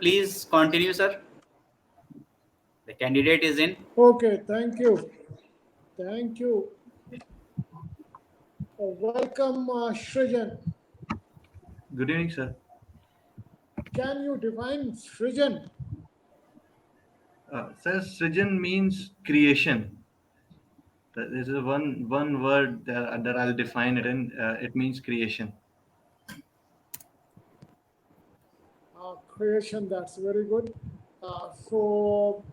please continue, sir. The candidate is in. Okay, thank you. Thank you. Welcome, Srijan. Good evening, sir. Can you define Srijan? Sir, Srijan means creation. This is one word that I'll define it in. It means creation. Creation, that's very good. So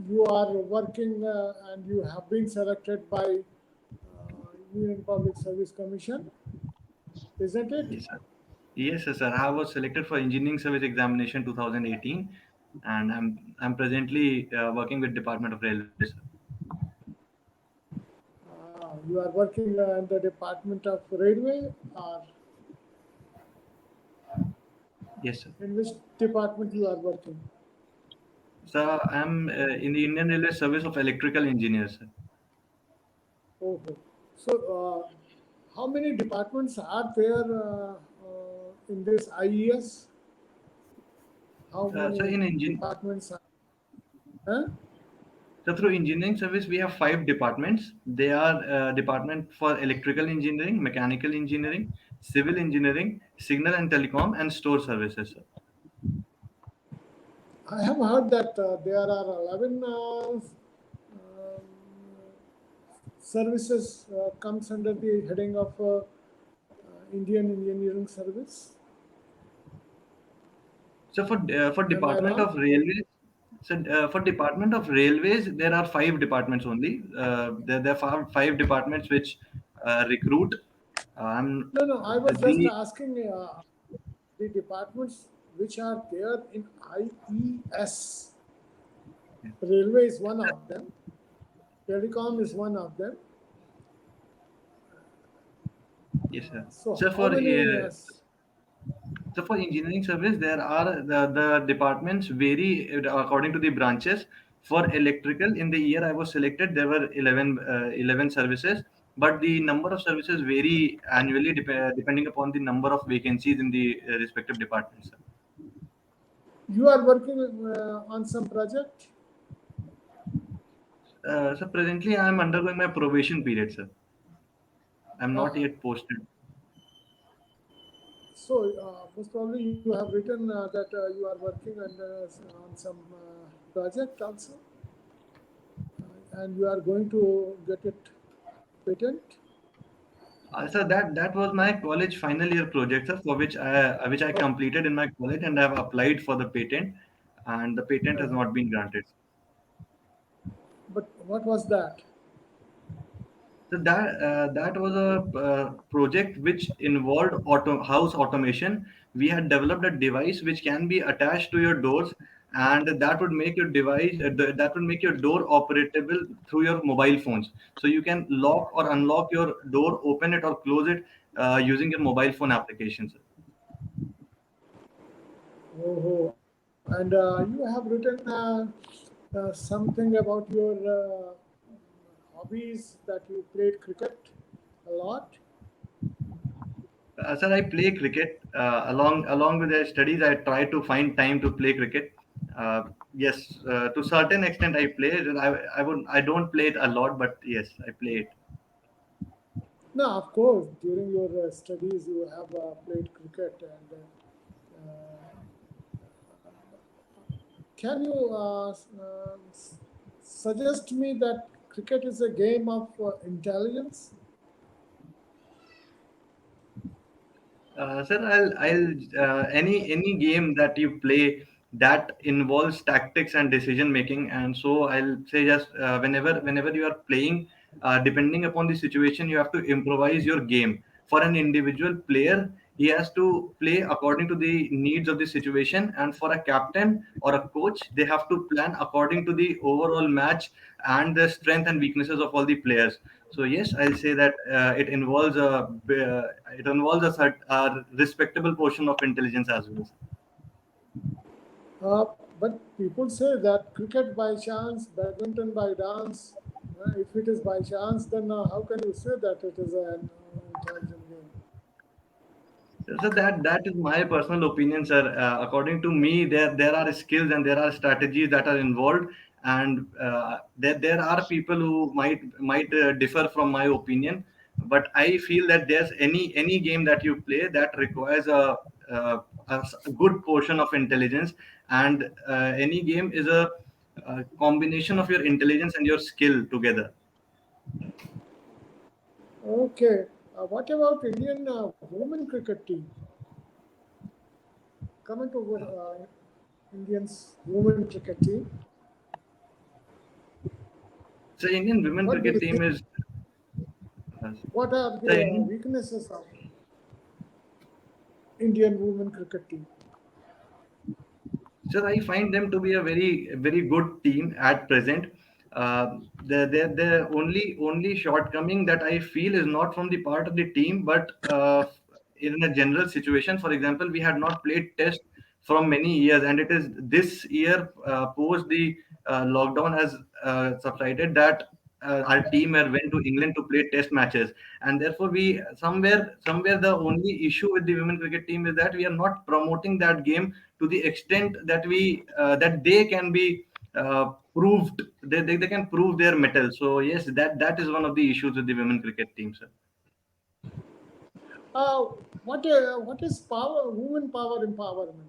you are working and you have been selected by Union Public Service Commission, isn't it? Yes, sir. Yes, sir. I was selected for Engineering Service Examination 2018, and I'm presently working with Department of Railways. Sir. You are working in the Department of Railway, or Yes, sir. in which department you are working? So I'm in the Indian Railway Service of Electrical Engineers, sir. Oh, so how many departments are there in this IES? How many So in engine, departments are? Huh? so through engineering service we have five departments. They are department for electrical engineering, mechanical engineering, civil engineering, signal and telecom, and store services, sir. I have heard that there are 11 services comes under the heading of Indian Engineering Service. So for Am I Department wrong? of Railways, for Department of Railways, there are five departments only. There are five departments which recruit. No, I was just The asking the departments which are there in IES. Railway is one of them. Telecom is one of them. yes, sir. So So how many? so for engineering service, there are the departments vary according to the branches. For electrical, in the year I was selected, there were 11 services, but the number of services vary annually depending upon the number of vacancies in the respective departments, sir. You are working on some project. So presently, I am undergoing my probation period, sir. I'm not Uh, yet posted. so most probably you have written that you are working on some project also, and you are going to get it patent. So that was my college final year project, sir, for which I Oh, completed in my college, and I have applied for the patent, and the patent has uh, not been granted. but what was that? So that was a project which involved house automation. We had developed a device which can be attached to your doors, and that would make your that would make your door operatable through your mobile phones. So you can lock or unlock your door, open it or close it using your mobile phone applications. Oh, and you have written something about your hobbies that you played cricket a lot. Sir, I play cricket along with the studies. I try to find time to play cricket. Yes, to certain extent, I play it. I don't play it a lot, but yes, I play it. No, of course, during your studies you have played cricket, and can you suggest me that cricket is a game of intelligence? Sir, any game that you play that involves tactics and decision making, and so I'll say just whenever you are playing, depending upon the situation, you have to improvise your game. For an individual player, he has to play according to the needs of the situation, and for a captain or a coach, they have to plan according to the overall match and the strength and weaknesses of all the players. So yes, I'll say that it involves a respectable portion of intelligence as well. But people say that cricket by chance, badminton by dance. If it is by chance, then how can you say that it is an intelligent game? So that is my personal opinion, sir. According to me, there are skills and there are strategies that are involved, and there are people who might differ from my opinion. But I feel that there's any game that you play that requires a good portion of intelligence, and any game is a combination of your intelligence and your skill together. Okay. What about Indian women cricket team? Coming to Indians women cricket team, So Indian women what do you cricket think? team is. Uh, What are so the Indian weaknesses of Indian women cricket team? So I find them to be a very good team at present. The only shortcoming that I feel is not from the part of the team, but in a general situation. For example, we had not played test from many years, and it is this year post the lockdown has subsided that our team went to England to play test matches, and therefore we somewhere the only issue with the women cricket team is that we are not promoting that game to the extent that that they can be proved they can prove their metal. So yes, that is one of the issues with the women cricket team, sir. Uh, what is power? Women power empowerment.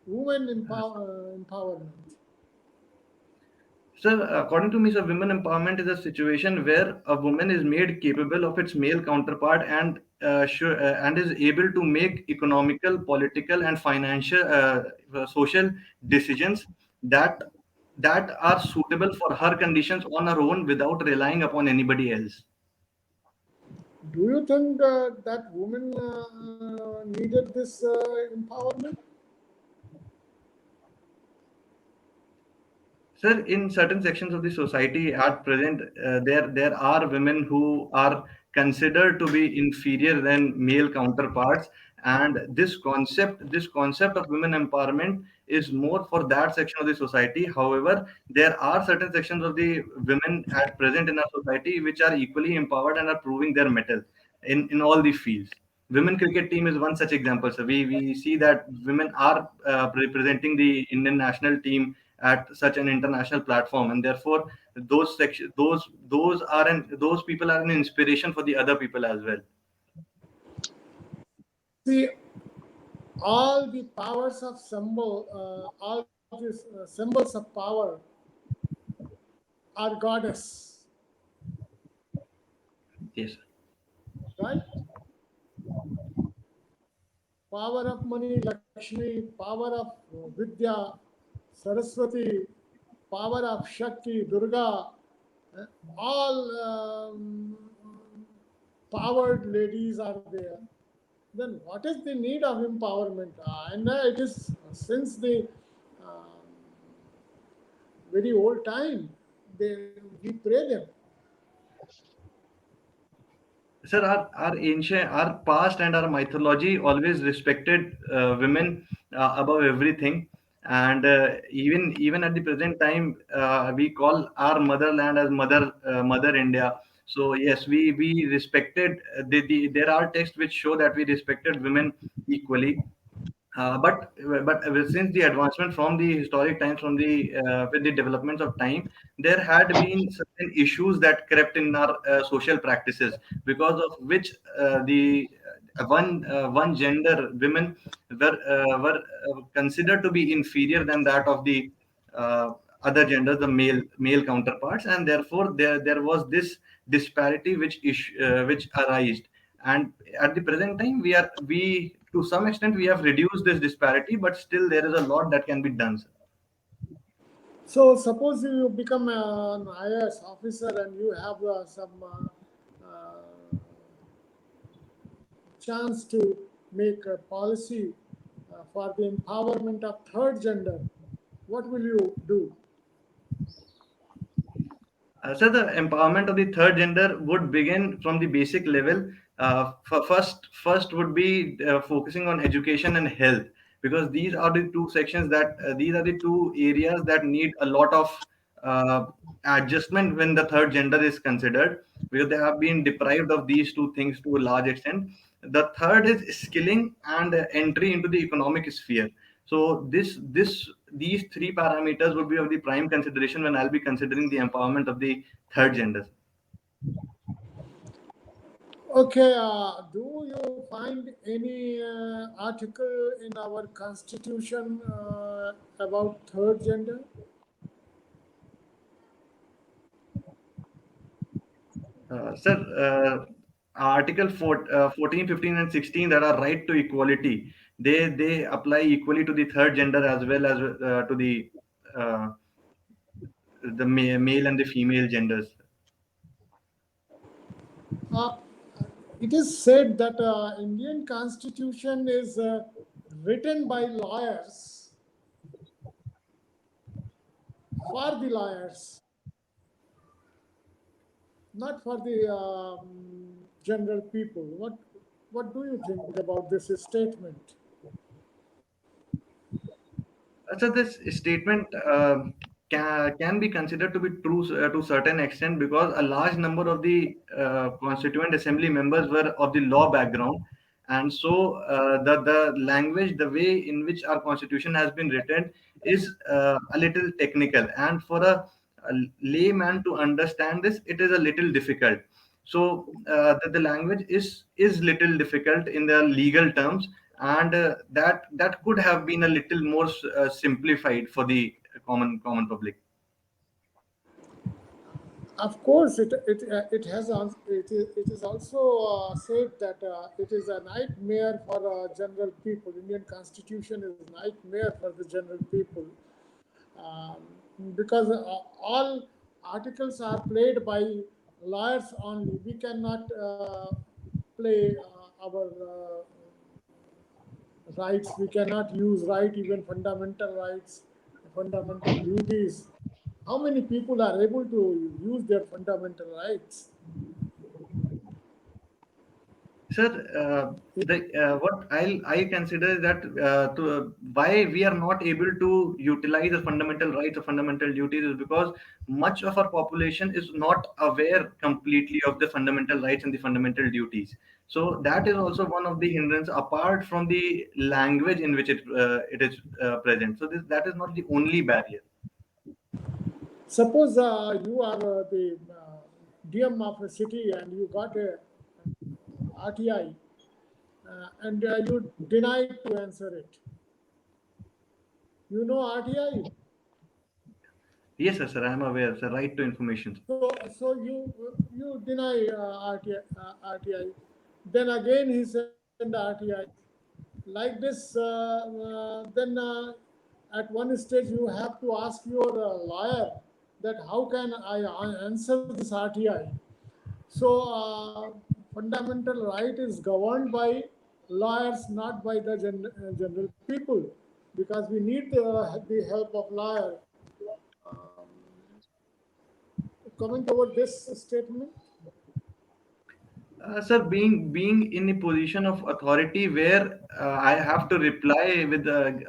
Women empowerment. So, according to me, so women empowerment is a situation where a woman is made capable of its male counterpart and is able to make economical, political, and financial, social decisions that are suitable for her conditions on her own without relying upon anybody else. Do you think that women needed this empowerment? Sir, in certain sections of the society at present, there are women who are considered to be inferior than male counterparts, and this concept of women empowerment is more for that section of the society. However, there are certain sections of the women at present in our society which are equally empowered and are proving their mettle in all the fields. Women cricket team is one such example. So we see that women are representing the Indian national team at such an international platform, and therefore those people are an inspiration for the other people as well. See, all the powers of all these symbols of power are goddess, Yes, right? Power of money, Lakshmi, power of Vidya, Saraswati, power of Shakti, Durga, eh, all powered ladies are there. Then what is the need of empowerment? And it is since the um, very old time, we pray them. sir, our ancient, our past and our mythology always respected women above everything, and even at the present time, we call our motherland as Mother India. So yes, we respected there are texts which show that we respected women equally. But since the advancement from the historic times, from the with the developments of time, there had been certain issues that crept in our social practices, because of which the one gender women were considered to be inferior than that of the uh, other genders, the male counterparts, and therefore there was this disparity which arose. And at the present time, we to some extent we have reduced this disparity, but still there is a lot that can be done, sir. So suppose you become an IAS officer and you have some chance to make a policy for the empowerment of third gender. What will you do? So the empowerment of the third gender would begin from the basic level. First would be focusing on education and health, because these are the two sections that these are the two areas that need a lot of uh, adjustment when the third gender is considered. because they have been deprived of these two things to a large extent. The third is skilling and entry into the economic sphere. So these three parameters would be of the prime consideration when I'll be considering the empowerment of the third gender. Okay, do you find any article in our constitution about third gender? Sir, Article 14, 15, and 16 that are right to equality, they apply equally to the third gender as well as to uh, the male and the female genders. Uh, it is said that Indian constitution is written by lawyers for the lawyers, not for the general people. What do you think about this statement? So this statement can be considered to be true to certain extent, because a large number of the constituent assembly members were of the law background, and so the language, the way in which our constitution has been written, is a little technical, and for a layman to understand this, it is a little difficult. So the language is little difficult in the legal terms, and that could have been a little more simplified for the common public. Of course, it has it is also said that it is a nightmare for general people. Indian Constitution is a nightmare for the general people, um, because all articles are played by lawyers only. We cannot play our rights. We cannot use right, even fundamental rights, fundamental duties. How many people are able to use their fundamental rights? Sir, the what I consider that why we are not able to utilize the fundamental rights or fundamental duties is because much of our population is not aware completely of the fundamental rights and the fundamental duties. So that is also one of the hindrance, apart from the language in which it is present. So that is not the only barrier. Suppose you are the DM of a city and you got a RTI and you denied to answer it. You know RTI? Yes, sir. I am aware. Sir, right to information. So you deny RTI. Then again he send RTI. Like this, then at one stage you have to ask your lawyer that how can I answer this RTI. So fundamental right is governed by lawyers, not by the general people, because we need the help of lawyer. Um, Comment over this statement. Sir, being in a position of authority where I have to reply with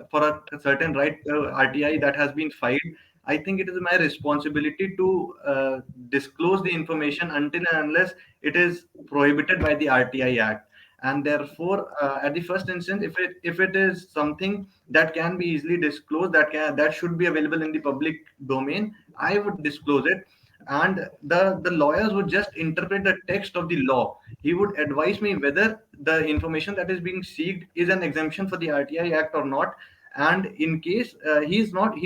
for a certain right RTI that has been filed, I think it is my responsibility to disclose the information until and unless it is prohibited by the RTI Act. And therefore, at the first instance, if it is something that can be easily disclosed, that should be available in the public domain, I would disclose it, and the lawyers would just interpret the text of the law. He would advise me whether the information that is being seeked is an exemption for the RTI Act or not. And in case he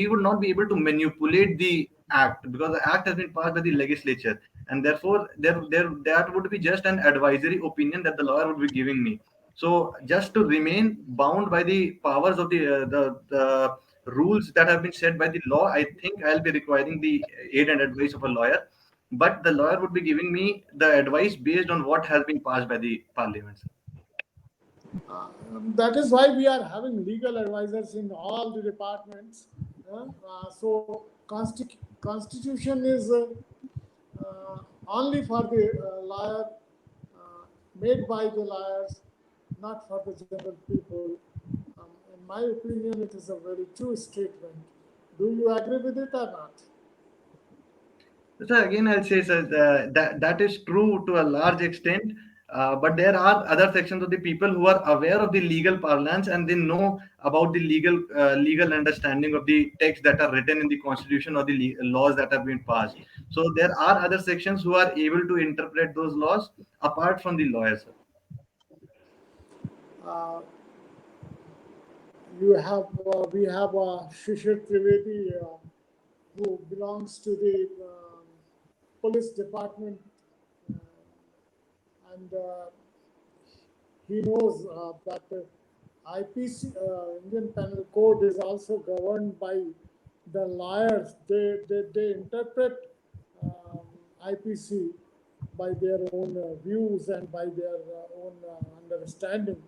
would not be able to manipulate the act, because the act has been passed by the legislature, and therefore there that would be just an advisory opinion that the lawyer would be giving me. So just to remain bound by the powers of the rules that have been set by the law, I think I'll be requiring the aid and advice of a lawyer. But the lawyer would be giving me the advice based on what has been passed by the parliament. That is why we are having legal advisors in all the departments. So constitution is only for the lawyer, made by the lawyers, not for the general people. In my opinion, it is a very true statement. Do you agree with it or not? So again, I'll say, sir, that is true to a large extent. But there are other sections of the people who are aware of the legal parlance and they know about the legal understanding of the texts that are written in the constitution or the laws that have been passed. So there are other sections who are able to interpret those laws apart from the lawyers, sir. Uh, we have Shishir Trivedi, who belongs to the police department, and he knows that IPC, Indian Penal Code, is also governed by the lawyers. They interpret um, IPC by their own views and by their own understanding.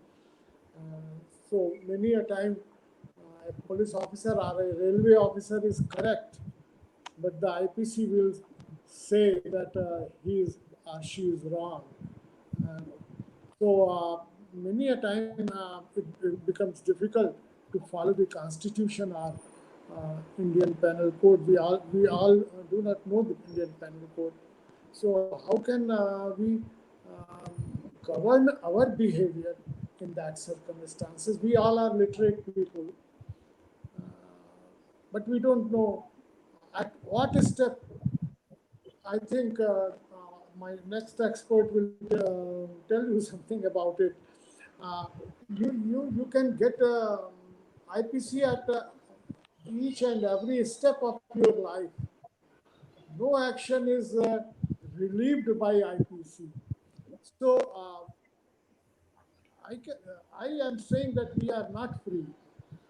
So many a time, a police officer or a railway officer is correct, but the IPC will say that he is she is wrong. Uh, so many a time it becomes difficult to follow the constitution or Indian Penal Code. We all do not know the Indian Penal Code. So how can we govern our behavior in that circumstances? We all are literate people, uh, but we don't know at what step. I think my next expert will tell you something about it. Uh, you can get IPC at each and every step of your life. No action is relieved by IPC. So I am saying that we are not free.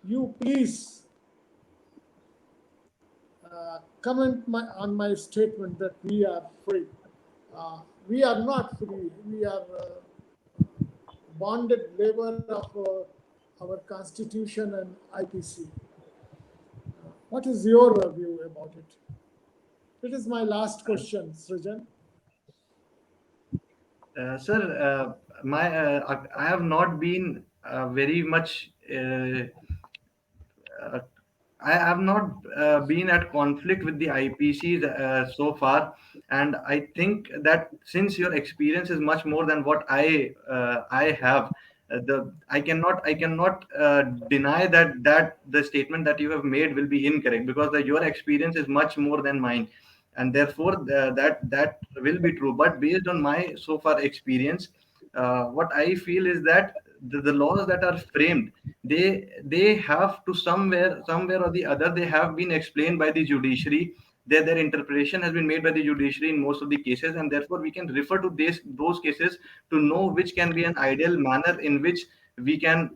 You please comment on my statement that we are free. We are not free. We are bonded labor of our constitution and IPC. What is your view about it? It is my last question, Srijan. Sir, I have not been very much. Uh, I have not been at conflict with the IPCs so far, and I think that since your experience is much more than what I have, I cannot deny that the statement that you have made will be incorrect because your experience is much more than mine, and therefore that will be true. But based on my so far experience, what I feel is that the laws that are framed, they have to somewhere or the other, they have been explained by the judiciary. Their interpretation has been made by the judiciary in most of the cases, and therefore we can refer to those cases to know which can be an ideal manner in which we can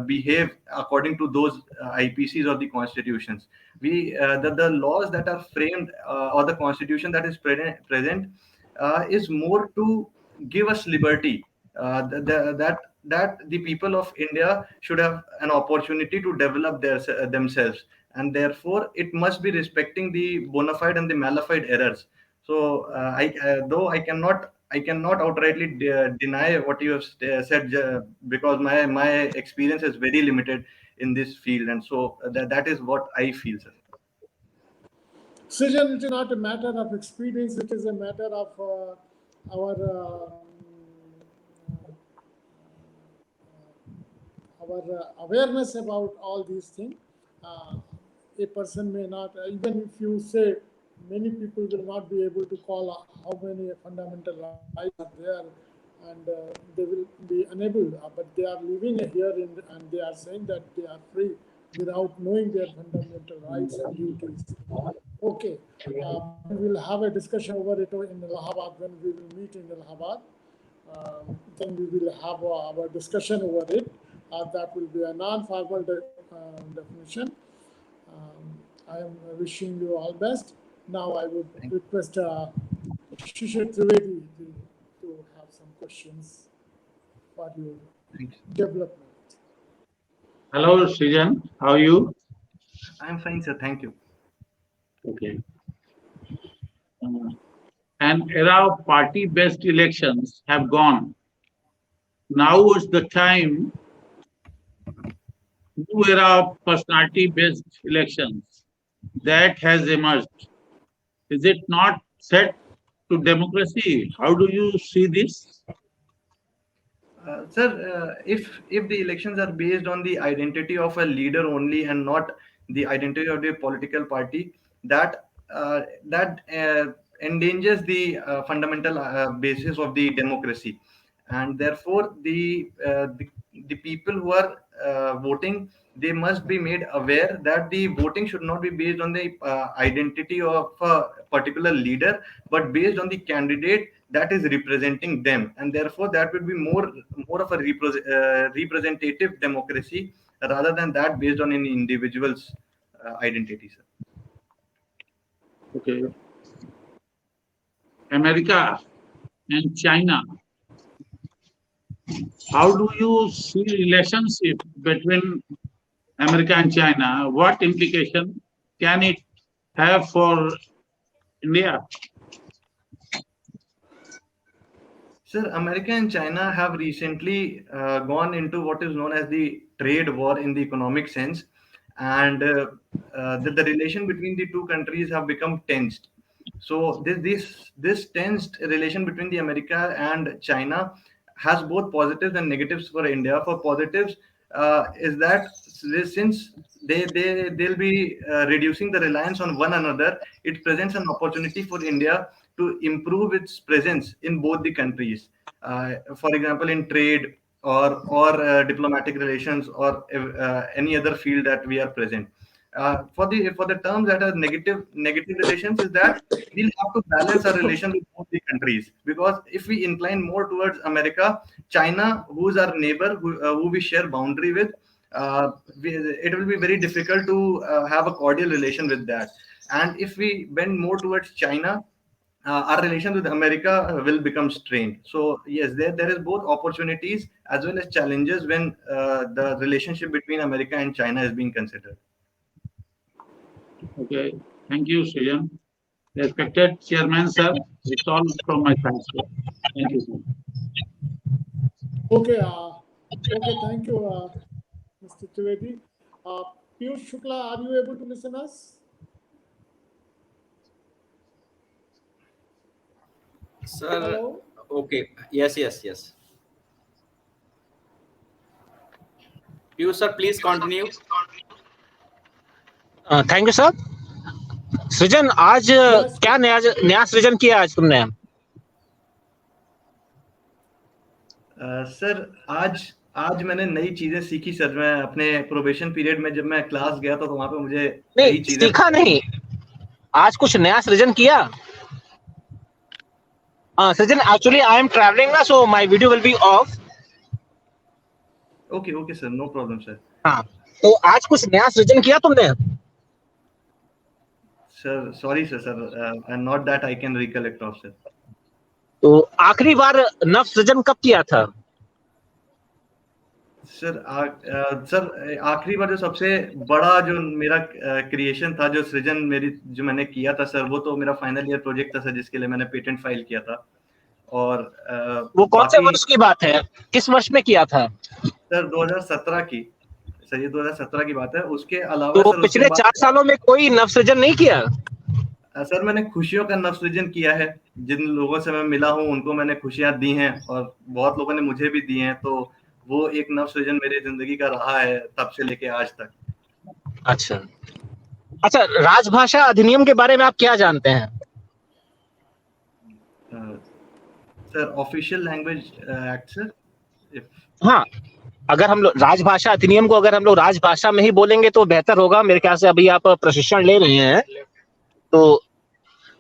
behave according to those IPCs or the constitutions. The laws that are framed or the constitution that is present is more to give us liberty, that the people of India should have an opportunity to develop themselves, and therefore it must be respecting the bona fide and the mala fide errors. So though I cannot outrightly deny what you have said, because my experience is very limited in this field, and so that is what I feel, sir. Srijan, it is not a matter of experience, it is a matter of our awareness about all these things. Uh, a person may not, even if you say many people will not be able to call how many fundamental rights are there, and they will be unable, but they are living here and they are saying that they are free without knowing their fundamental rights and duties. Okay, we'll have a discussion over it in Allahabad when we will meet in Allahabad. Then we will have our discussion over it. That will be a non-formal definition. I am wishing you all best. Now I would request Shishir Trivedi to have some questions for your development. Hello, Srijan. How are you? I'm fine, sir. Thank you. Okay. An era of party-based elections have gone. Now is the time, new era of personality-based elections that has emerged. Is it not threat to democracy. How do you see this? Sir, if the elections are based on the identity of a leader only and not the identity of the political party, that endangers the fundamental basis of the democracy, and therefore the people who are voting, they must be made aware that the voting should not be based on the identity of a particular leader, but based on the candidate that is representing them, and therefore that would be more of a representative democracy rather than that based on any individual's identity, sir. Okay. America and China. How do you see relationship between America and China? What implication can it have for India? Sir, America and China have recently gone into what is known as the trade war in the economic sense, and the relation between the two countries have become tensed. So this tensed relation between the America and China has both positives and negatives for India. For positives, is that since they'll be reducing the reliance on one another, it presents an opportunity for India to improve its presence in both the countries. For example, in trade or diplomatic relations or any other field that we are present. For the terms that are negative relations, is that we'll have to balance our relation with both the countries, because if we incline more towards America, China, who's our neighbor, who we share boundary with, it will be very difficult to have a cordial relation with that. And if we bend more towards China, our relation with America will become strained. So yes, there is both opportunities as well as challenges when the relationship between America and China is being considered. Okay. Thank you, Srijan. Respected Chairman, sir, it's all from my side, sir. Thank you, sir. Okay, thank you, Mr. Trivedi. Piyush Shukla, are you able to listen us? Sir, Hello? okay. Yes. You, sir, please continue. Thank you sir. सृजन, आज क्या नया सृजन किया आज तुमने? Sir, आज मैंने नई चीजें सीखी सर। मैं अपने प्रोबेशन पीरियड में जब मैं क्लास गया था तो वहां पे मुझे नई नहीं चीजें सीखा नहीं, आज कुछ नया सृजन किया। सृजन, एक्चुअली आई एम ट्रैवलिंग ना, so my video will be off. Okay sir, no problem sir. हाँ, तो आज कुछ नया सृजन किया तुमने? Sir sorry sir, not that I can recollect of sir. तो आखिरी बार नव सृजन कब किया था? सर आखिरी बार जो सबसे बड़ा जो मेरा क्रिएशन था, जो सृजन जो मैंने किया था सर, वो तो मेरा फाइनल ईयर प्रोजेक्ट था सर, जिसके लिए मैंने पेटेंट फाइल किया था। और वो कौन से वर्ष की बात है, किस वर्ष में किया था? सर 2017 की, सर ये 2017 की बात है। उसके अलावा तो सर पिछले 4 सालों में कोई नव सृजन नहीं किया? सर मैंने खुशियों का नव सृजन किया है। जिन लोगों से मैं मिला हूँ उनको मैंने खुशियां दी हैं, और बहुत लोगों ने मुझे भी दी हैं। तो वो एक नव सृजन मेरी जिंदगी का रहा है तब से लेके आज तक। अच्छा, राजभाषा अधिनियम के बारे में आप क्या जानते हैं? Sir official language act sir. हाँ, अगर हम लोग राजभाषा अधिनियम को अगर हम लोग राजभाषा में ही बोलेंगे तो बेहतर होगा। मेरे ख्याल से अभी आप प्रशिक्षण ले रहे हैं, तो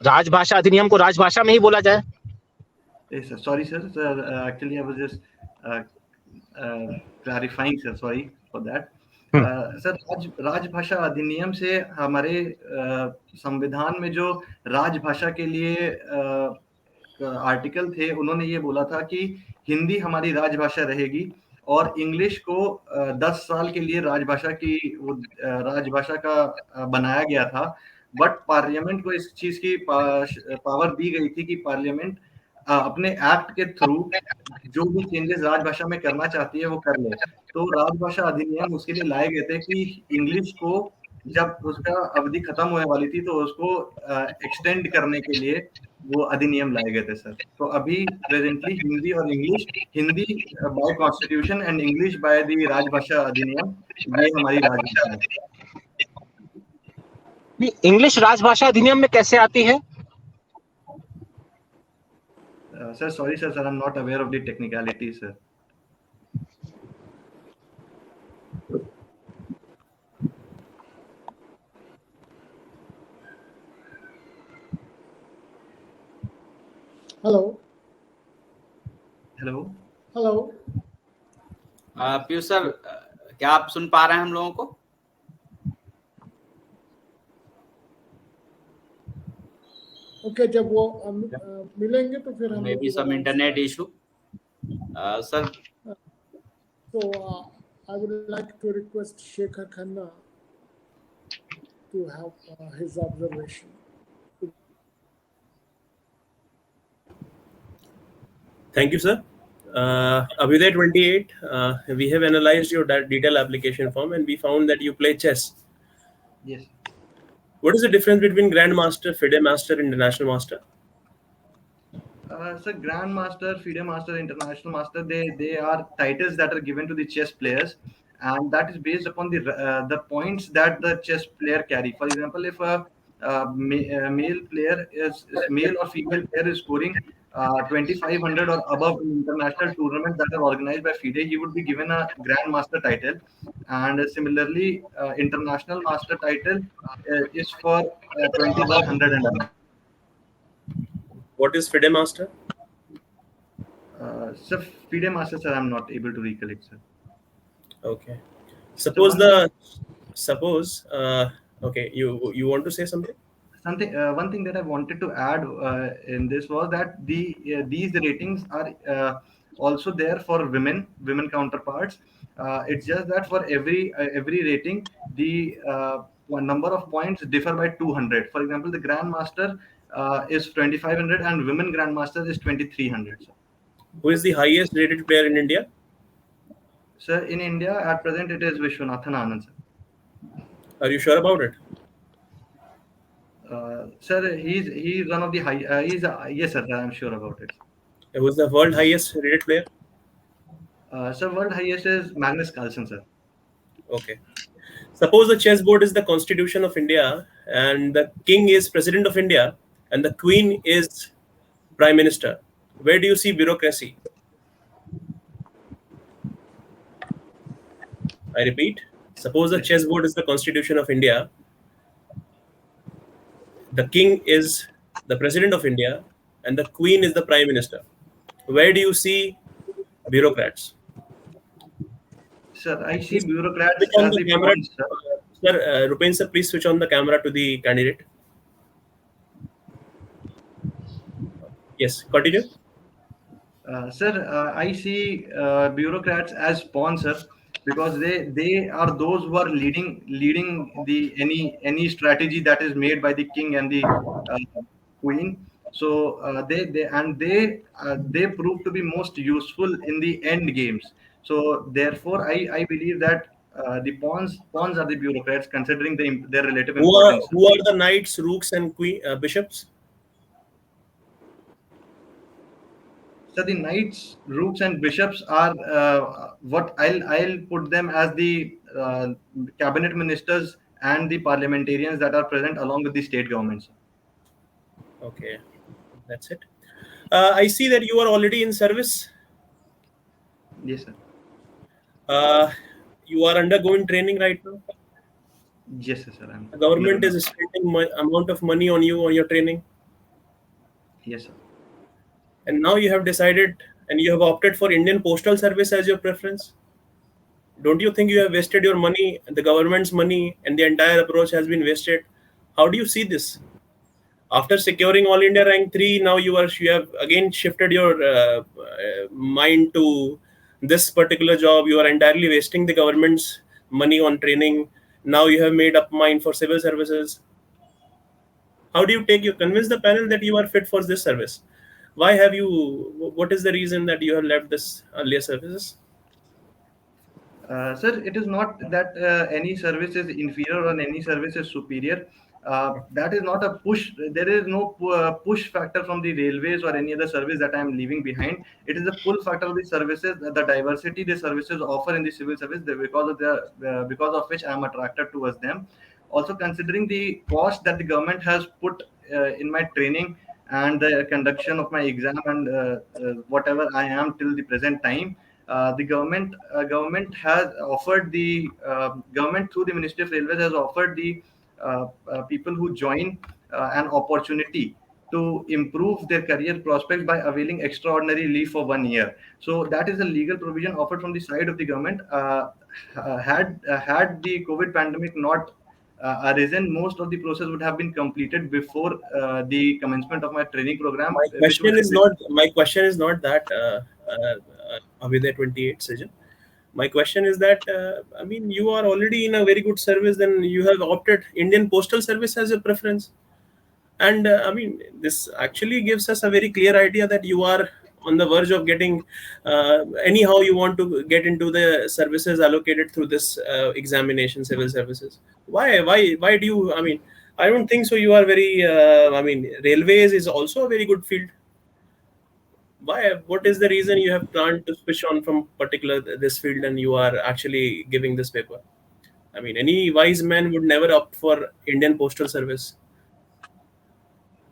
राजभाषा अधिनियम को राजभाषा में ही बोला जाए। Sorry sir, actually I was just clarifying sir, sorry for that. Sir राजभाषा अधिनियम से हमारे संविधान में जो राजभाषा के लिए आर्टिकल थे, उन्होंने ये बोला था कि हिंदी हमारी राजभाषा रहेगी, और इंग्लिश को 10 साल के लिए राजभाषा का बनाया गया था। बट पार्लियामेंट को इस चीज की पावर दी गई थी कि पार्लियामेंट अपने एक्ट के थ्रू जो भी चेंजेस राजभाषा में करना चाहती है वो कर ले। तो राजभाषा अधिनियम उसके लिए लाए गए थे कि इंग्लिश को जब उसका अवधि खत्म होने वाली थी तो उसको एक्सटेंड करने के लिए वो अधिनियम लाए गए थे सर। तो अभी प्रेजेंटली हिंदी और English, Hindi bye constitution and English by the राजभाषा अधिनियम, ये हमारी राजभाषा है। इंग्लिश राजभाषा अधिनियम में कैसे आती है? Sir sorry sir, I am not aware of the technicality sir. Hello hello hello. Piyush sir, क्या आप सुन पा रहे हैं हम लोगों को? ओके, जब वो मिलेंगे तो फिर हम may be some internet issue sir. So I would like to request Shekhar Khanna to have his observation. Thank you, sir. Abhyuday 28, we have analyzed your detailed application form and we found that you play chess. Yes. What is the difference between Grandmaster, FIDE Master, and International Master? So Grandmaster, FIDE Master, International Master, they are titles that are given to the chess players, and that is based upon the points that the chess player carry. For example, if a male player is male or female player is scoring 2500 or above in international tournaments that are organized by FIDE, he would be given a Grandmaster title. And similarly, International Master title is for 2100 and above. What is FIDE Master? Sir, FIDE Master, sir, I'm not able to recollect, sir. Okay. Suppose okay, you want to say something? One thing that I wanted to add in this was that these ratings are also there for women counterparts. It's just that for every rating, the one number of points differ by 200. For example, the Grandmaster is 2500 and women Grandmaster is 2300. Sir. Who is the highest rated player in India? Sir, in India at present it is Vishwanathan Anand, sir. Are you sure about it? Sir, he's one of the high. Yes, sir. I'm sure about it. Who is the world highest rated player? Sir, world highest is Magnus Carlsen, sir. Okay. Suppose the chessboard is the Constitution of India, and the king is President of India, and the queen is Prime Minister. Where do you see bureaucracy? I repeat. Suppose the chessboard is the Constitution of India. The king is the President of India and the Queen is the Prime Minister. Where do you see bureaucrats? Sir, I see bureaucrats Switch on as the the camera. pawns, sir. Sir, Rupen sir, please switch on the camera to the candidate. Yes, continue. Sir, I see bureaucrats as pawns, sir, because they are those who are leading the any strategy that is made by the king and the queen. So they prove to be most useful in the end games. So therefore, I believe that the pawns are the bureaucrats, considering their relative importance. Who are the knights, rooks, and bishops? So the knights, rooks, and bishops are what I'll put them as the cabinet ministers and the parliamentarians that are present along with the state governments. Okay, that's it. I see that you are already in service. Yes, sir. You are undergoing training right now. Yes, sir. The government is spending amount of money on you on your training. Yes, sir. And now you have decided and you have opted for Indian Postal Service as your preference. Don't you think you have wasted your money, the government's money, and the entire approach has been wasted? How do you see this? After securing All India Rank 3, now you have again shifted your mind to this particular job. You are entirely wasting the government's money on training. Now you have made up mind for civil services. How do you convince the panel that you are fit for this service? What is the reason that you have left this earlier services? Sir, it is not that any service is inferior or any service is superior. That is not a push. There is no push factor from the railways or any other service that I am leaving behind. It is a pull factor of the services, the diversity the services offer in the civil service, because of which I am attracted towards them. Also, considering the cost that the government has put in my training and the conduction of my exam and whatever I am till the present time, the government has offered the government through the Ministry of Railways has offered the people who join an opportunity to improve their career prospects by availing extraordinary leave for 1 year. So that is a legal provision offered from the side of the government. Had the COVID pandemic not arisen, most of the process would have been completed before the commencement of my training program, My which question would is not. My question is not that. Abhyuday 28 Srijan. My question is that I mean, you are already in a very good service. Then you have opted Indian Postal Service as your preference. And I mean, this actually gives us a very clear idea that you are on the verge of getting anyhow you want to get into the services allocated through this examination, civil services. Why do you, I mean, I don't think so. You are very I mean, railways is also a very good field. Why, what is the reason you have planned to switch on from particular this field and you are actually giving this paper? I mean, any wise man would never opt for Indian Postal Service.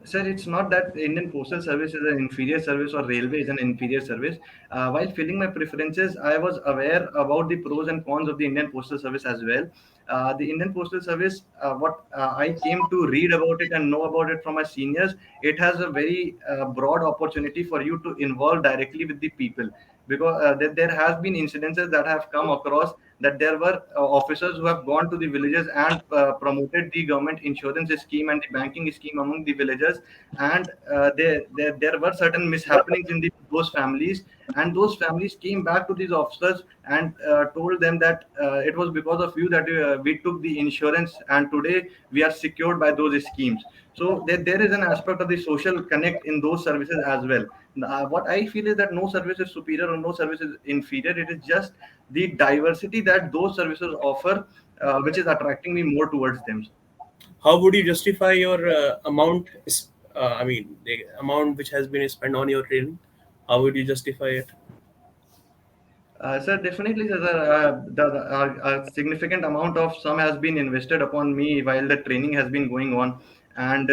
Sir, it's not that Indian Postal Service is an inferior service or railway is an inferior service. While filling my preferences, I was aware about the pros and cons of the Indian Postal Service as well. The Indian Postal Service, what I came to read about it and know about it from my seniors, it has a very broad opportunity for you to involve directly with the people, because there has been incidences that have come across that there were officers who have gone to the villages and promoted the government insurance scheme and the banking scheme among the villagers, and there were certain mishappenings in those families, and those families came back to these officers and told them that it was because of you that we took the insurance and today we are secured by those schemes. So there is an aspect of the social connect in those services as well. What I feel is that no service is superior or no service is inferior. It is just the diversity that those services offer, which is attracting me more towards them. How would you justify your amount? I mean, the amount which has been spent on your training. How would you justify it? Sir, definitely, sir. A significant amount of sum has been invested upon me while the training has been going on, and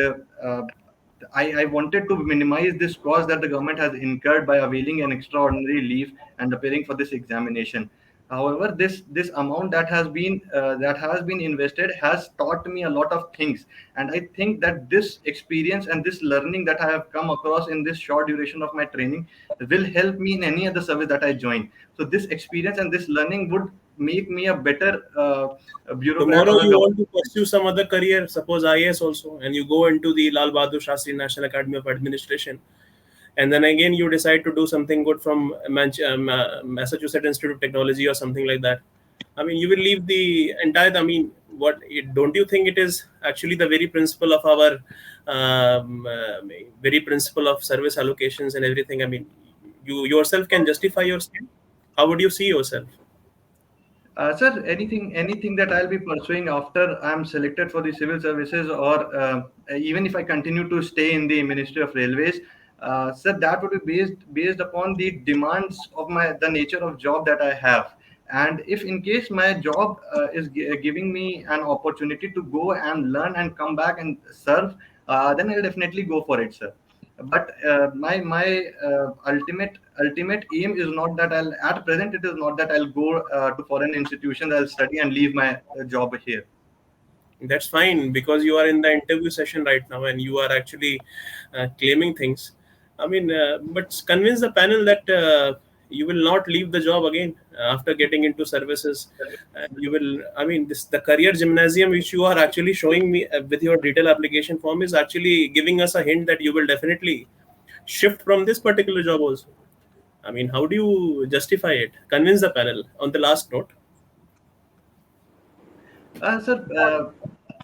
I wanted to minimize this cost that the government has incurred by availing an extraordinary leave and appearing for this examination. However, this amount that has been invested has taught me a lot of things, and I think that this experience and this learning that I have come across in this short duration of my training will help me in any other service that I join. So this experience and this learning would make me a better bureaucrat Tomorrow or a you want government. to pursue some other career, suppose IAS also, and you go into the Lal Bahadur Shastri National Academy of Administration, and then again you decide to do something good from Massachusetts Institute of Technology or something like that. I mean, you will leave the entire. I mean, don't you think it is actually the very principle of our very principle of service allocations and everything? I mean, you yourself can justify yourself. How would you see yourself? Sir, anything that I'll be pursuing after I'm selected for the civil services, or even if I continue to stay in the Ministry of Railways, sir, that would be based upon the demands of the nature of job that I have. And if in case my job is giving me an opportunity to go and learn and come back and serve, then I'll definitely go for it, sir. But my ultimate aim is not that I'll at present it is not that I'll go to foreign institutions, I'll study and leave my job here. That's fine, because you are in the interview session right now and you are actually claiming things. I mean, but convince the panel that you will not leave the job again after getting into services. You will, I mean, this the career gymnasium which you are actually showing me with your detailed application form is actually giving us a hint that you will definitely shift from this particular job also. I mean, how do you justify it? Convince the panel on the last note. Sir,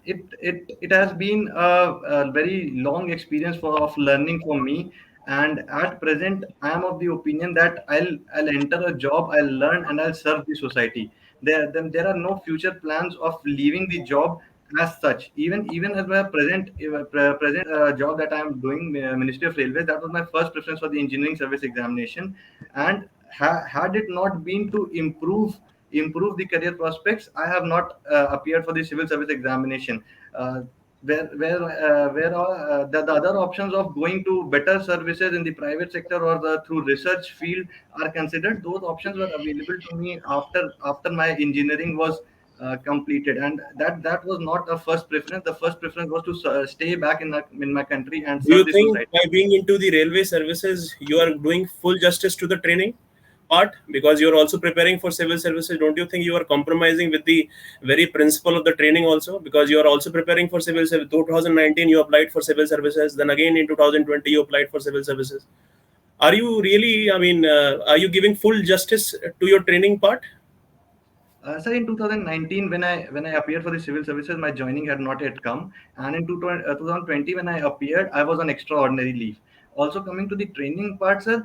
it has been a very long experience of learning for me, and at present, I am of the opinion that I'll enter a job, I'll learn, and I'll serve the society. there are no future plans of leaving the job as such. Even as my present job that I am doing, Ministry of Railways, that was my first preference for the engineering service examination. And had it not been to improve the career prospects, I have not appeared for the civil service examination. The other options of going to better services in the private sector or the through research field are considered, those options were available to me after my engineering was completed, and that was not a first preference. The first preference was to stay back in my country and Do you serve the think society. by being into the railway services, you are doing full justice to the training part? Because you're also preparing for civil services. Don't you think you are compromising with the very principle of the training also? Because you are also preparing for civil service. 2019, you applied for civil services. Then again in 2020, you applied for civil services. Are you really, are you giving full justice to your training part? Sir, in 2019, when I appeared for the civil services, my joining had not yet come, and in 2020, when I appeared, I was on extraordinary leave. Also, coming to the training part, sir,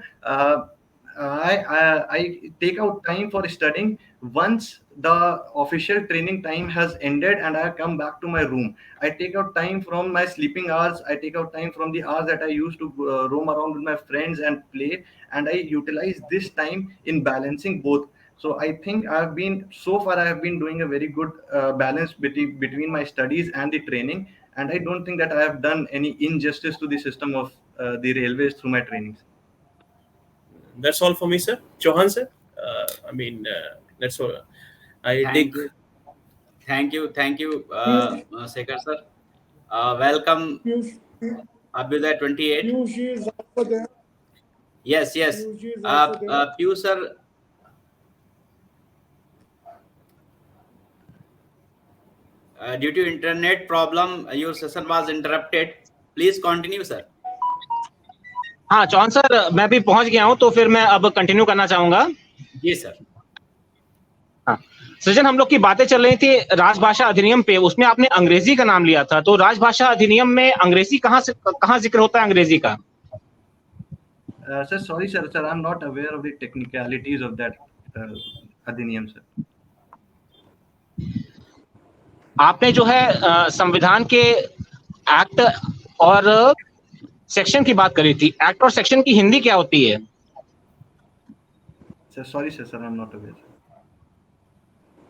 I take out time for studying once the official training time has ended and I come back to my room. I take out time from my sleeping hours. I take out time from the hours that I used to roam around with my friends and play, and I utilize this time in balancing both. So I think I have been doing a very good balance between my studies and the training, and I don't think that I have done any injustice to the system of the railways through my trainings. That's all for me, sir. Chauhan, sir. That's all. I take. Thank you, Sekhar sir. Welcome, Piyush, Abhyuday 28. Piyush is also there. Yes. Piyush is also there. Piyush sir, due to internet problem, your session was interrupted. Please continue, sir. हाँ Chauhan sir, मैं भी पहुंच गया हूं, तो फिर मैं अब कंटिन्यू करना चाहूंगा। जी सर। हाँ सृजन, हम लोग की बातें चल रही थी राजभाषा अधिनियम पे, उसमें आपने अंग्रेजी का नाम लिया था, तो राजभाषा अधिनियम में अंग्रेजी कहाँ जिक्र होता है अंग्रेजी का? Sir, sorry, sir, I'm not aware of the technicalities of that अधिनियम, sir. आपने जो है संविधान के एक्ट और सेक्शन की बात करी थी। एक्ट और सेक्शन की हिंदी क्या होती है? Sorry, sir, I'm not aware.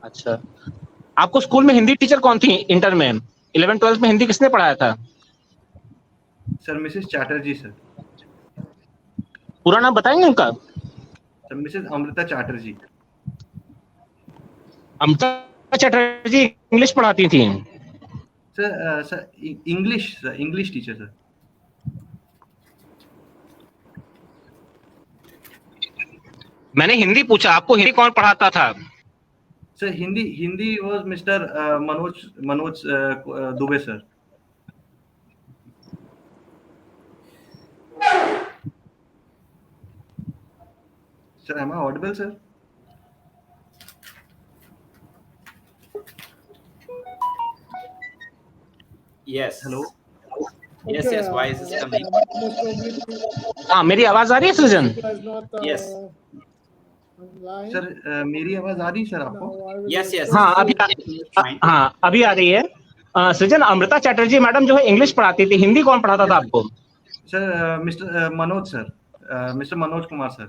अच्छा, आपको स्कूल में हिंदी टीचर कौन थी इंटर में? 11-12 में हिंदी किसने पढ़ाया था? Sir, Mrs Chatterjee sir. पूरा नाम बताएंगे उनका? Sir, Mrs Amrita Chatterjee. Amrita Chatterjee English पढ़ाती थी? Sir English teacher sir. मैंने हिंदी पूछा, आपको हिंदी कौन पढ़ाता था? Sir Hindi was mister Manoj Dubey sir. Sir, am I audible, sir? Yes. Hello. Yes, voice is coming. हाँ, मेरी आवाज आ रही है सृजन? Yes. सर, मेरी आवाज आ रही है सर आपको? Yes. हाँ, अभी आ रही है। सृजन, अमृता चैटर्जी मैडम जो है इंग्लिश पढ़ाती थी, हिंदी कौन पढ़ाता था आपको? Sir, mister Manoj sir, mister Manoj Kumar sir.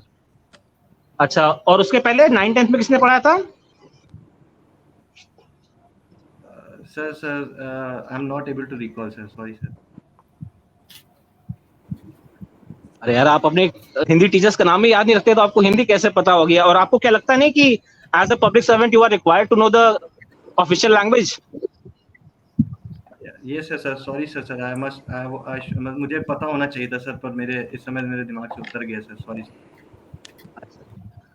अच्छा, और उसके पहले 9th-10th में किसने पढ़ाया था? Sir, I am not able to recall sir, sorry sir. अरे यार, आप अपने हिंदी टीचर्स का नाम ही याद नहीं रखते तो आपको हिंदी कैसे पता होगी? और आपको क्या लगता नहीं कि as a public servant you are required to know the official language? Yes sir, sorry sir, मुझे पता होना चाहिए था सर, पर इस समय मेरे दिमाग से उतर गया सर, सॉरी सर।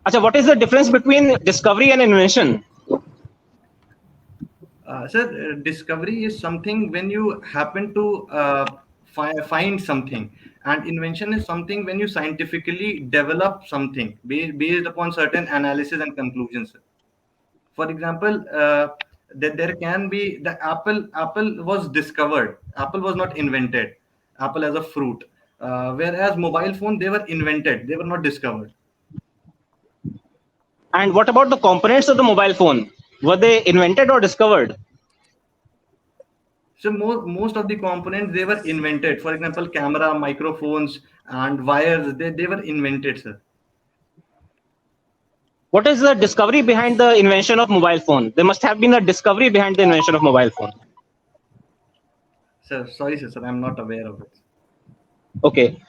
अच्छा, what is the difference between discovery and invention? Sir, discovery is something when you happen to find something, and invention is something when you scientifically develop something based upon certain analysis and conclusions. For example, that there can be the apple was discovered. Apple was not invented. Apple as a fruit, whereas mobile phone, they were invented. They were not discovered. And what about the components of the mobile phone? Were they invented or discovered? So most of the components, they were invented. For example, camera, microphones, and wires, they were invented, sir. What is the discovery behind the invention of mobile phone? There must have been a discovery behind the invention of mobile phone. Sir, sorry, sir, I'm not aware of it. Okay.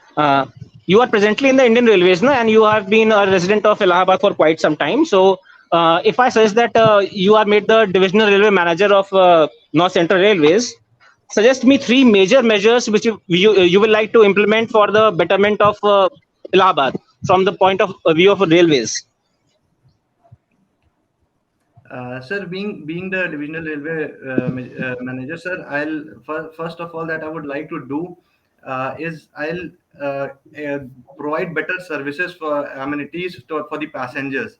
You are presently in the Indian Railways, no? And you have been a resident of Allahabad for quite some time. So, if I suggest that you are made the divisional railway manager of North Central Railways, suggest me 3 major measures which you will like to implement for the betterment of Allahabad from the point of view of railways. Sir, being the divisional railway manager, sir, first of all that I would like to do is I'll provide better services for amenities for the passengers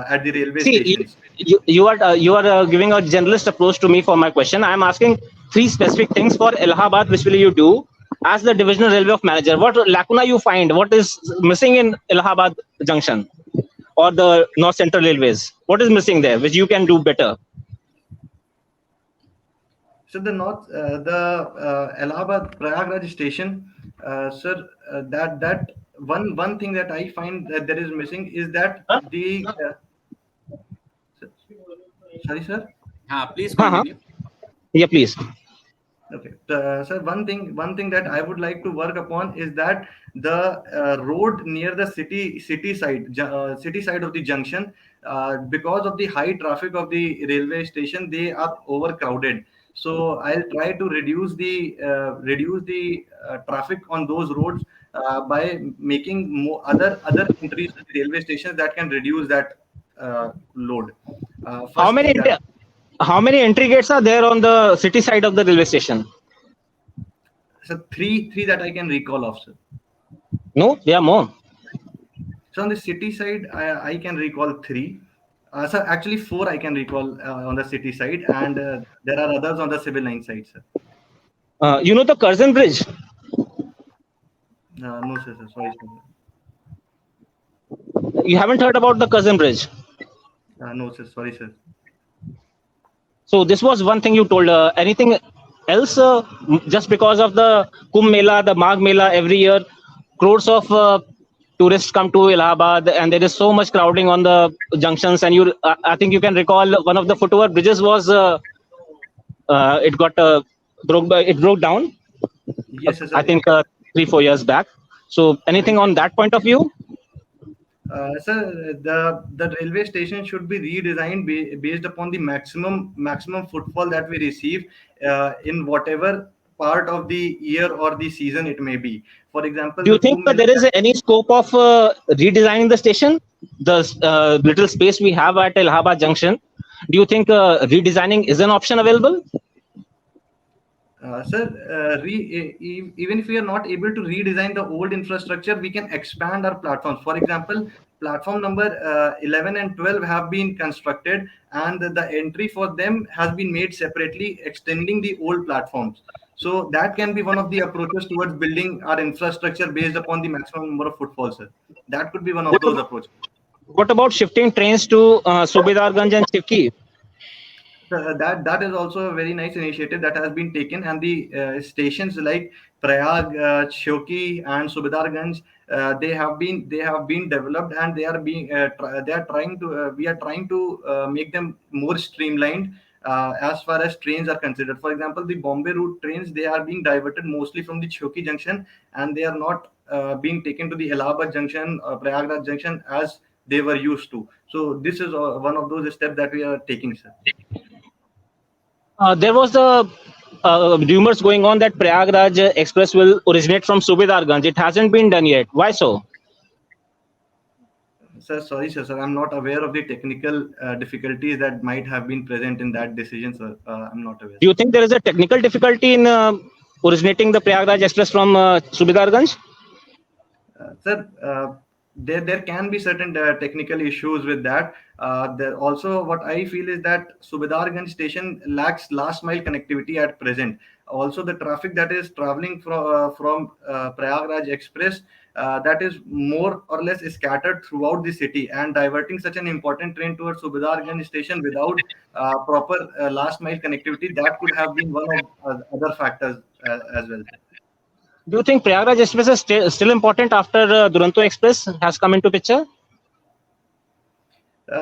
at the railway See, stations. you are giving a generalist approach to me for my question. I am asking 3 specific things for Allahabad, which will you do as the divisional railway of manager? What lacuna you find? What is missing in Allahabad Junction or the North Central Railways? What is missing there, which you can do better? So the Allahabad Prayagraj station, sir, that one thing that I find that there is missing is that the sorry, sir. Please continue. Yeah, please. Okay, sir. One thing that I would like to work upon is that the road near the city side of the junction, because of the high traffic of the railway station, they are overcrowded. So I'll try to reduce the traffic on those roads by making more other entries to the railway stations that can reduce that load. How many how many entry gates are there on the city side of the railway station? So three that I can recall of, sir. No, there are more. So on the city side, I can recall 3. So actually 4 I can recall on the city side, and there are others on the civil line side, sir. You know the Curzon Bridge? No, sir. Sorry, sir. You haven't heard about the Curzon Bridge? No, sir. Sorry, sir. So this was one thing you told. Anything else? Just because of the Kumbh Mela, the Magh Mela every year, crores of tourists come to Allahabad, and there is so much crowding on the junctions. And I think you can recall one of the footover bridges was it broke down. Yes, sir. I think 3-4 years back. So anything on that point of view? Sir, the railway station should be redesigned based upon the maximum footfall that we receive in whatever part of the year or the season it may be. For example, do you think that there is any scope of redesigning the station? The little space we have at Allahabad Junction, do you think redesigning is an option available? Sir, even if we are not able to redesign the old infrastructure, we can expand our platforms. For example, platform number 11 and 12 have been constructed, and the entry for them has been made separately, extending the old platforms. So that can be one of the approaches towards building our infrastructure based upon the maximum number of footfalls, sir. That could be one of those approaches. What about shifting trains to Subedarganj and Chivki? That is also a very nice initiative that has been taken, and the stations like Prayag, Shoki, and Subedarganj, they have been developed, and we are trying to make them more streamlined as far as trains are considered. For example, the Bombay route trains, they are being diverted mostly from the Shoki junction, and they are not being taken to the Allahabad junction, Prayagraj junction as they were used to. So this is one of those steps that we are taking, sir. There was the rumors going on that Prayagraj Express will originate from Subedarganj. It hasn't been done yet. Why so? Sir, sorry, sir. I'm not aware of the technical difficulties that might have been present in that decision, sir. I'm not aware. Do you think there is a technical difficulty in originating the Prayagraj Express from Subedarganj? Sir, there can be certain technical issues with that. There also, what I feel is that Subedarganj station lacks last mile connectivity at present. Also, the traffic that is traveling from Prayagraj Express, that is more or less scattered throughout the city, and diverting such an important train towards Subadarganj station without proper last mile connectivity, that could have been one of other factors as well. Do you think Prayagraj Express is still important after Duronto Express has come into picture?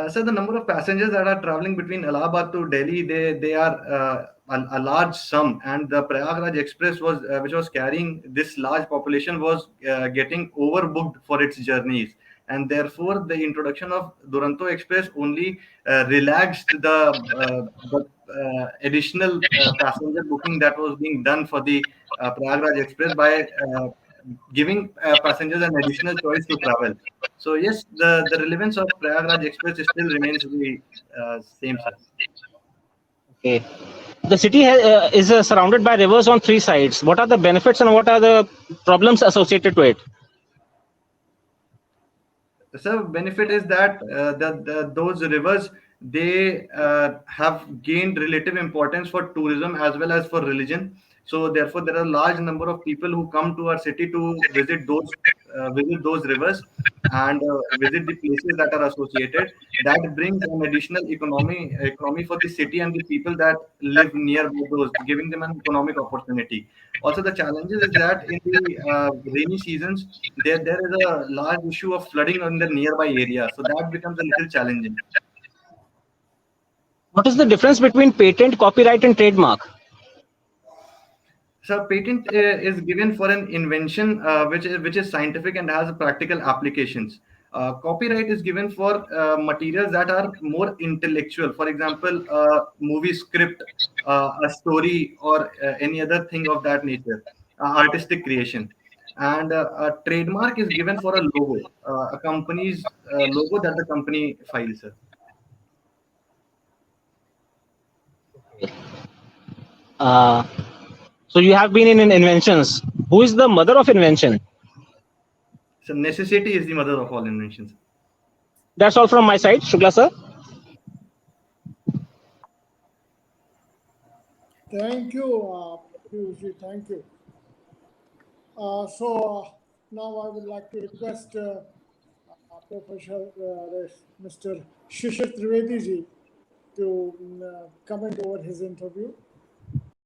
So the number of passengers that are traveling between Allahabad to Delhi, they are a large sum, and the Prayagraj Express was which was carrying this large population was getting overbooked for its journeys, and therefore the introduction of Duronto Express only relaxed the additional passenger booking that was being done for the Prayagraj Express by giving passengers an additional choice to travel. So yes, the relevance of Prayagraj Express still remains the same, sir. Okay. The city is surrounded by rivers on three sides. What are the benefits and what are the problems associated to it? So benefit is that those rivers, they have gained relative importance for tourism as well as for religion. So therefore, there are a large number of people who come to our city to visit those rivers and visit the places that are associated. That brings an additional economy for the city and the people that live near those, giving them an economic opportunity. Also, the challenges is that in the rainy seasons, there is a large issue of flooding in the nearby area, so that becomes a little challenging. What is the difference between patent, copyright, and trademark? So patent is given for an invention which is scientific and has practical applications. Copyright is given for materials that are more intellectual. For example, a movie script, a story, or any other thing of that nature, artistic creation. And a trademark is given for a logo, a company's logo that the company files. Uh, so you have been in inventions. Who is the mother of invention? So necessity is the mother of all inventions. That's all from my side, Shukla sir. Thank you, Piyushji, thank you. Now I would like to request Professor Mr. Shishir Trivedi ji to comment over his interview.